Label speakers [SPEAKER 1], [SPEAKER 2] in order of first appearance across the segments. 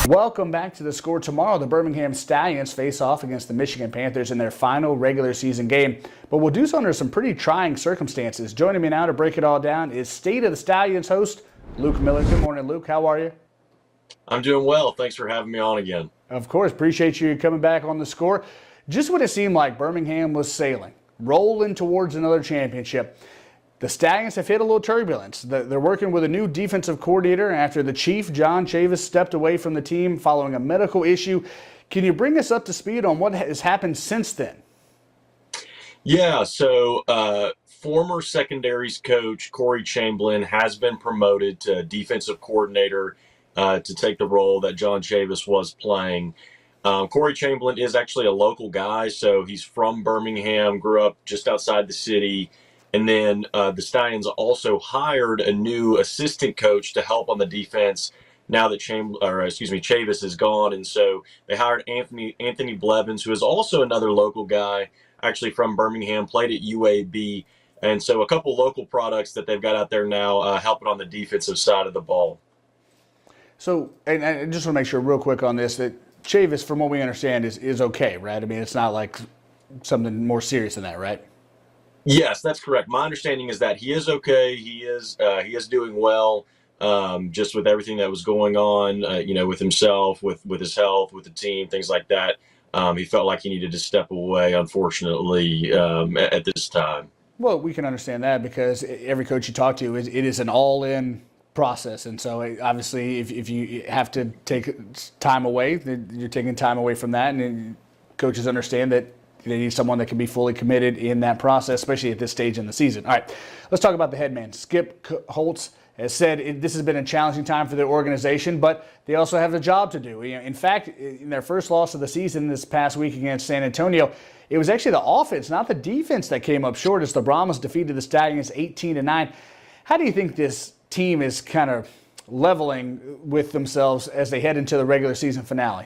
[SPEAKER 1] Welcome back to The Score. Tomorrow, the Birmingham Stallions face off against the Michigan Panthers in their final regular season game. But we'll do so under some pretty trying circumstances. Joining me now to break it all down is State of the Stallions host Luke Miller. Good morning, Luke. How are you?
[SPEAKER 2] I'm doing well. Thanks for having me on again.
[SPEAKER 1] Of course. Appreciate you coming back on The Score. Just when it seemed like Birmingham was sailing, rolling towards another championship, the Stallions have hit a little turbulence. They're working with a new defensive coordinator after the chief, John Chavis, stepped away from the team following a medical issue. Can you bring us up to speed on what has happened since then?
[SPEAKER 2] Yeah, so former secondaries coach Corey Chamberlain has been promoted to defensive coordinator to take the role that John Chavis was playing. Corey Chamberlain is actually a local guy, so he's from Birmingham, grew up just outside the city. And then the Stallions also hired a new assistant coach to help on the defense now that Chavis is gone. And so they hired Anthony Blevins, who is also another local guy, actually from Birmingham, played at UAB. And so a couple local products that they've got out there now helping on the defensive side of the ball.
[SPEAKER 1] So, and I just want to make sure real quick on this, that Chavis, from what we understand, is okay, right? I mean, it's not like something more serious than that, right?
[SPEAKER 2] Yes, that's correct. My understanding is that he is okay. He is doing well, just with everything that was going on, with himself, with his health, with the team, things like that. He felt like he needed to step away, unfortunately, at this time.
[SPEAKER 1] Well, we can understand that because every coach you talk to, it is an all-in process. And so obviously if you have to take time away, you're taking time away from that. And coaches understand that they need someone that can be fully committed in that process, especially at this stage in the season. All right, let's talk about the head man. Skip Holtz has said this has been a challenging time for their organization, but they also have a job to do. In fact, in their first loss of the season this past week against San Antonio, it was actually the offense, not the defense, that came up short as the Brahmas defeated the Stallions 18-9. How do you think this team is kind of leveling with themselves as they head into the regular season finale?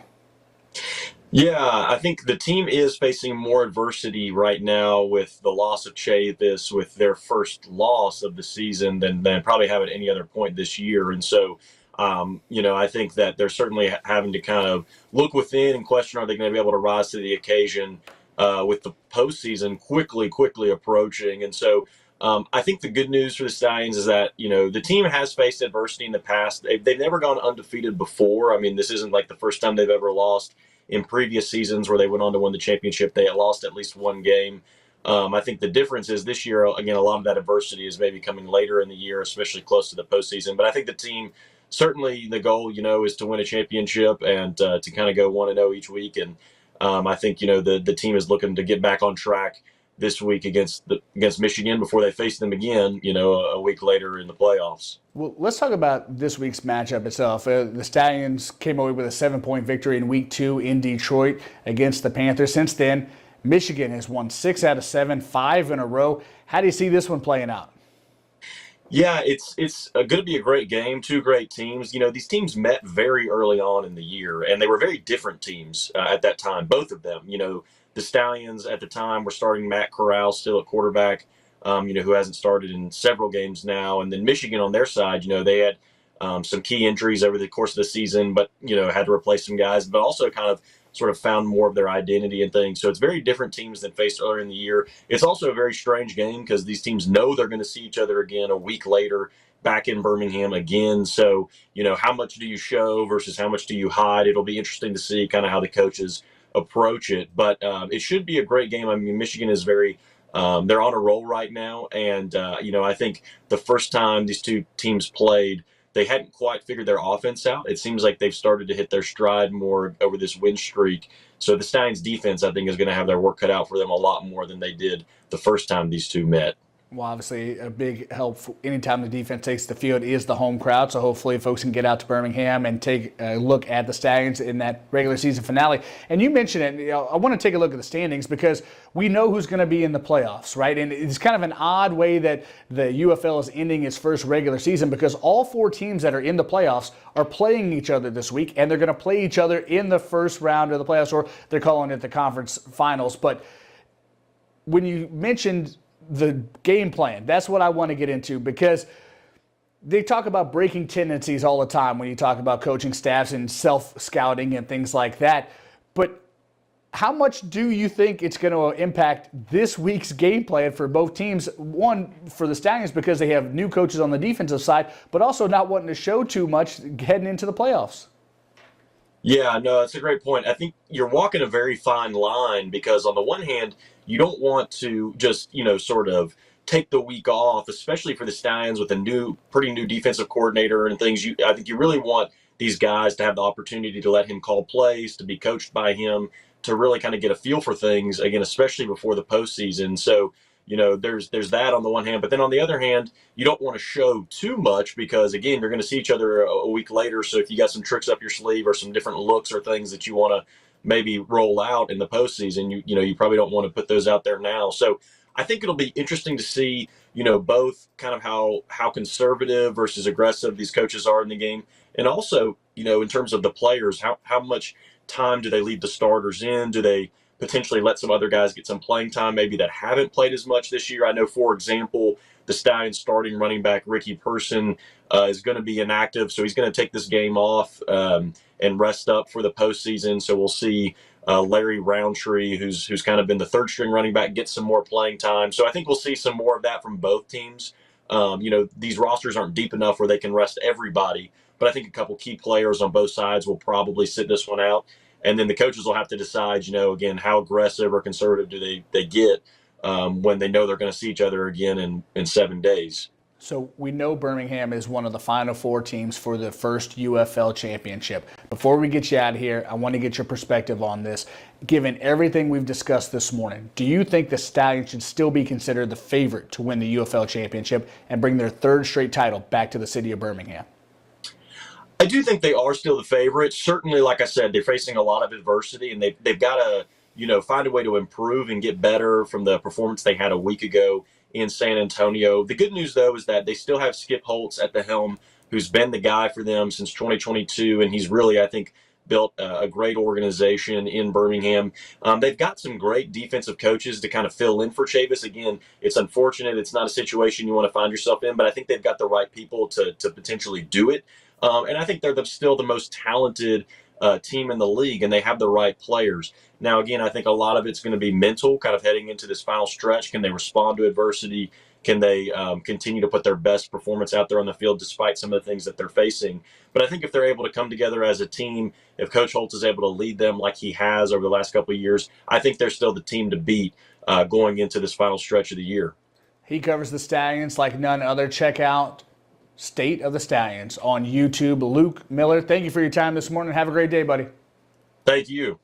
[SPEAKER 2] Yeah, I think the team is facing more adversity right now with the loss of Chavis, with their first loss of the season than probably have at any other point this year. And so, I think that they're certainly having to kind of look within and question, are they going to be able to rise to the occasion with the postseason quickly approaching. And so I think the good news for the Stallions is that, the team has faced adversity in the past. They've never gone undefeated before. I mean, this isn't like the first time they've ever lost. In previous seasons where they went on to win the championship, they had lost at least one game. I think the difference is this year, again, a lot of that adversity is maybe coming later in the year, especially close to the postseason. But I think the team, certainly the goal, is to win a championship and to kind of go 1-0 each week. And I think, the team is looking to get back on track this week against Michigan before they face them again, a week later in the playoffs.
[SPEAKER 1] Well, let's talk about this week's matchup itself. The Stallions came away with a 7-point victory in Week 2 in Detroit against the Panthers. Since then, Michigan has won 6 out of 7, 5 in a row. How do you see this one playing out?
[SPEAKER 2] Yeah, it's going to be a great game. Two great teams. These teams met very early on in the year, and they were very different teams at that time, both of them. The Stallions at the time were starting Matt Corral still at quarterback, who hasn't started in several games now. And then Michigan on their side, they had some key injuries over the course of the season, but, had to replace some guys, but also kind of sort of found more of their identity and things. So it's very different teams than faced earlier in the year. It's also a very strange game because these teams know they're going to see each other again a week later back in Birmingham again. So, how much do you show versus how much do you hide? It'll be interesting to see kind of how the coaches approach it, but it should be a great game. I mean, Michigan is they're on a roll right now, and I think the first time these two teams played, they hadn't quite figured their offense out. It seems like they've started to hit their stride more over this win streak. So the Stallions defense, I think, is going to have their work cut out for them a lot more than they did the first time these two met.
[SPEAKER 1] Well, obviously, a big help anytime the defense takes the field is the home crowd. So hopefully folks can get out to Birmingham and take a look at the Stallions in that regular season finale. And you mentioned it. I want to take a look at the standings because we know who's going to be in the playoffs, right? And it's kind of an odd way that the UFL is ending its first regular season because all 4 teams that are in the playoffs are playing each other this week, and they're going to play each other in the first round of the playoffs, or they're calling it the conference finals. But when you mentioned the game plan, that's what I want to get into, because They talk about breaking tendencies all the time when you talk about coaching staffs and self-scouting and things like that. But how much do you think it's going to impact this week's game plan for both teams? One, for the Stallions, because they have new coaches on the defensive side, but also not wanting to show too much heading into the playoffs.
[SPEAKER 2] Yeah, no, that's a great point. I think you're walking a very fine line because on the one hand, you don't want to just, sort of take the week off, especially for the Stallions with a pretty new defensive coordinator and things. I think you really want these guys to have the opportunity to let him call plays, to be coached by him, to really kind of get a feel for things again, especially before the postseason. So, there's that on the one hand, but then on the other hand, you don't want to show too much because again, you're going to see each other a week later. So if you got some tricks up your sleeve or some different looks or things that you want to maybe roll out in the postseason, you probably don't want to put those out there now. So I think it'll be interesting to see, both kind of how conservative versus aggressive these coaches are in the game, and also, in terms of the players, how much time do they leave the starters in? Do they potentially let some other guys get some playing time, maybe that haven't played as much this year? I know, for example, the Stallions starting running back Ricky Person is going to be inactive, so he's going to take this game off and rest up for the postseason. So we'll see Larry Roundtree, who's kind of been the third string running back, get some more playing time. So I think we'll see some more of that from both teams. These rosters aren't deep enough where they can rest everybody, but I think a couple key players on both sides will probably sit this one out. And then the coaches will have to decide, again, how aggressive or conservative do they get when they know they're going to see each other again in 7 days.
[SPEAKER 1] So we know Birmingham is one of the Final Four teams for the first UFL championship. Before we get you out of here, I want to get your perspective on this. Given everything we've discussed this morning, do you think the Stallions should still be considered the favorite to win the UFL championship and bring their third straight title back to the city of Birmingham?
[SPEAKER 2] I do think they are still the favorites. Certainly, like I said, they're facing a lot of adversity, and they've got to, find a way to improve and get better from the performance they had a week ago in San Antonio. The good news, though, is that they still have Skip Holtz at the helm, who's been the guy for them since 2022, and he's really, I think, built a great organization in Birmingham. They've got some great defensive coaches to kind of fill in for Chavis. Again, it's unfortunate. It's not a situation you want to find yourself in, but I think they've got the right people to potentially do it. And I think they're still the most talented team in the league, and they have the right players. Now, again, I think a lot of it's going to be mental, kind of heading into this final stretch. Can they respond to adversity? Can they continue to put their best performance out there on the field despite some of the things that they're facing? But I think if they're able to come together as a team, if Coach Holtz is able to lead them like he has over the last couple of years, I think they're still the team to beat going into this final stretch of the year.
[SPEAKER 1] He covers the Stallions like none other. Check out State of the Stallions on YouTube. Luke Miller, thank you for your time this morning. Have a great day, buddy.
[SPEAKER 2] Thank you.